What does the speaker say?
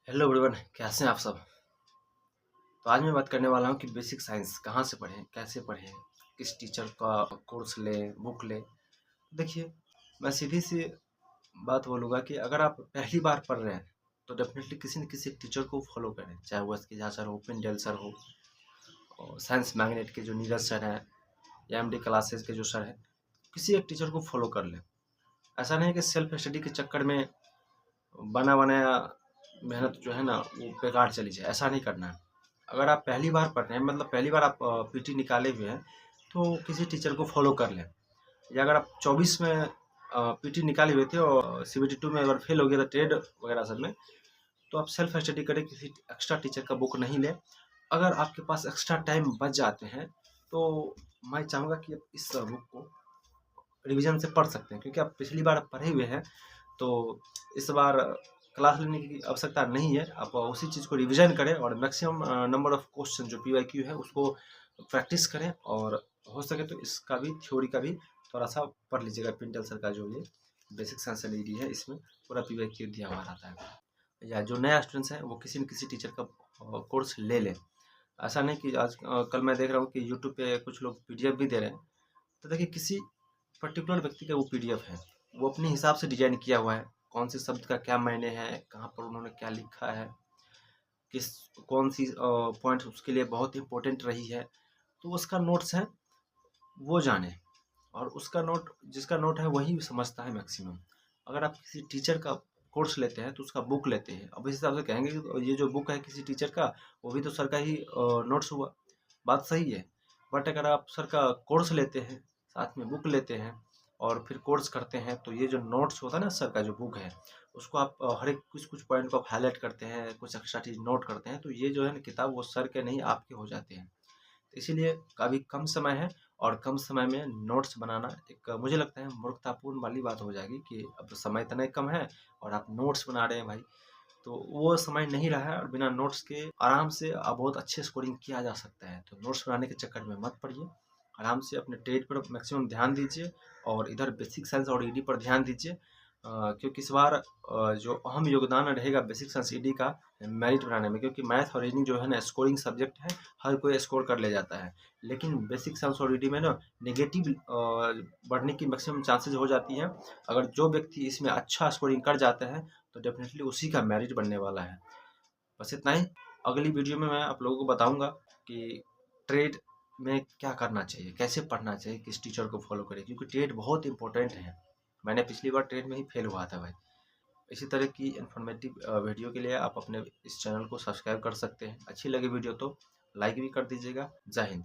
Hello everyone, कैसे हैं आप सब। तो आज मैं बात करने वाला हूँ कि बेसिक साइंस कहाँ से पढ़ें, कैसे पढ़ें, किस टीचर का कोर्स लें, बुक लें। देखिए, मैं सीधी सी बात बोलूँगा कि अगर आप पहली बार पढ़ रहे हैं तो डेफिनेटली किसी न किसी टीचर को फॉलो करें, चाहे वो एस के झा सर हो, पिंडल सर हो, और साइंस मैग्नेट के जो नीरज सर हैं या एमडी क्लासेस के जो सर हैं, किसी एक टीचर को फॉलो कर लें। ऐसा नहीं है कि सेल्फ स्टडी के चक्कर में बना बनाया मेहनत जो है ना वो बेकार चली जाए, ऐसा नहीं करना है। अगर आप पहली बार पढ़ रहे हैं, मतलब पहली बार आप पीटी निकाले हुए हैं, तो किसी टीचर को फॉलो कर लें। या अगर आप 24 में पीटी निकाले हुए थे और सीबीटी 2 में अगर फेल हो गया था ट्रेड वगैरह सब में, तो आप सेल्फ स्टडी करें, किसी एक्स्ट्रा टीचर का बुक नहीं लें। अगर आपके पास एक्स्ट्रा टाइम बच जाते हैं तो मैं चाहूँगा कि आप इस बुक को रिवीजन से पढ़ सकते हैं, क्योंकि आप पिछली बार पढ़े हुए हैं तो इस बार क्लास लेने की आवश्यकता नहीं है। आप उसी चीज़ को रिवीजन करें और मैक्सिमम नंबर ऑफ क्वेश्चन जो पीवाईक्यू है उसको प्रैक्टिस करें, और हो सके तो इसका भी थ्योरी का भी थोड़ा सा पढ़ लीजिएगा। पिंटल सर का जो ये बेसिक साइंस एलईडी है, इसमें पूरा पीवाईक्यू दिया हुआ रहता है। या जो नया स्टूडेंट्स है वो किसी न किसी टीचर का कोर्स ले लें। ऐसा नहीं कि आज कल मैं देख रहा हूँ कि यूट्यूब पे कुछ लोग पीडीएफ भी दे रहे हैं। तो देखिए, किसी पर्टिकुलर व्यक्ति का वो पीडीएफ है, वो अपने हिसाब से डिजाइन किया हुआ है, कौन से शब्द का क्या मायने है, कहाँ पर उन्होंने क्या लिखा है, किस कौन सी पॉइंट उसके लिए बहुत इंपॉर्टेंट रही है, तो उसका नोट्स है वो जाने। और उसका नोट, जिसका नोट है वही समझता है मैक्सिमम। अगर आप किसी टीचर का कोर्स लेते हैं तो उसका बुक लेते हैं, अब इस हिसाब से कहेंगे कि ये जो बुक है किसी टीचर का, वो भी तो सर का ही नोट्स हुआ। बात सही है, बट अगर आप सर का कोर्स लेते हैं, साथ में बुक लेते हैं और फिर कोर्स करते हैं, तो ये जो नोट्स होता है ना सर का जो बुक है, उसको आप हर एक कुछ कुछ पॉइंट को आप हाईलाइट करते हैं, कुछ एक्स्ट्रा चीज़ नोट करते हैं, तो ये जो है ना किताब, वो सर के नहीं आपके हो जाते हैं। इसीलिए काफ़ी कम समय है और कम समय में नोट्स बनाना एक, मुझे लगता है, मूर्खतापूर्ण वाली बात हो जाएगी कि अब समय इतना ही कम है और आप नोट्स बना रहे हैं भाई। तो वो समय नहीं रहा है और बिना नोट्स के आराम से बहुत अच्छे स्कोरिंग किया जा सकता है। तो नोट्स बनाने के चक्कर में मत पड़िए, आराम से अपने ट्रेड पर मैक्सिमम ध्यान दीजिए और इधर बेसिक साइंस और ईडी पर ध्यान दीजिए। क्योंकि इस बार जो अहम योगदान रहेगा बेसिक साइंस ईडी का मेरिट बनाने में, क्योंकि मैथ और रीजनिंग जो है ना स्कोरिंग सब्जेक्ट है, हर कोई स्कोर कर ले जाता है। लेकिन बेसिक साइंस और ईडी में ना नेगेटिव बढ़ने की मैक्सिमम चांसेस हो जाती हैं। अगर जो व्यक्ति इसमें अच्छा स्कोरिंग कर जाता है तो डेफिनेटली उसी का मेरिट बनने वाला है। बस इतना ही। अगली वीडियो में मैं आप लोगों को बताऊंगा कि ट्रेड में क्या करना चाहिए, कैसे पढ़ना चाहिए, किस टीचर को फॉलो करें, क्योंकि ट्रेड बहुत इंपॉर्टेंट है। मैंने पिछली बार ट्रेड में ही फेल हुआ था भाई। इसी तरह की इन्फॉर्मेटिव वीडियो के लिए आप अपने इस चैनल को सब्सक्राइब कर सकते हैं। अच्छी लगी वीडियो तो लाइक भी कर दीजिएगा। जय हिंद।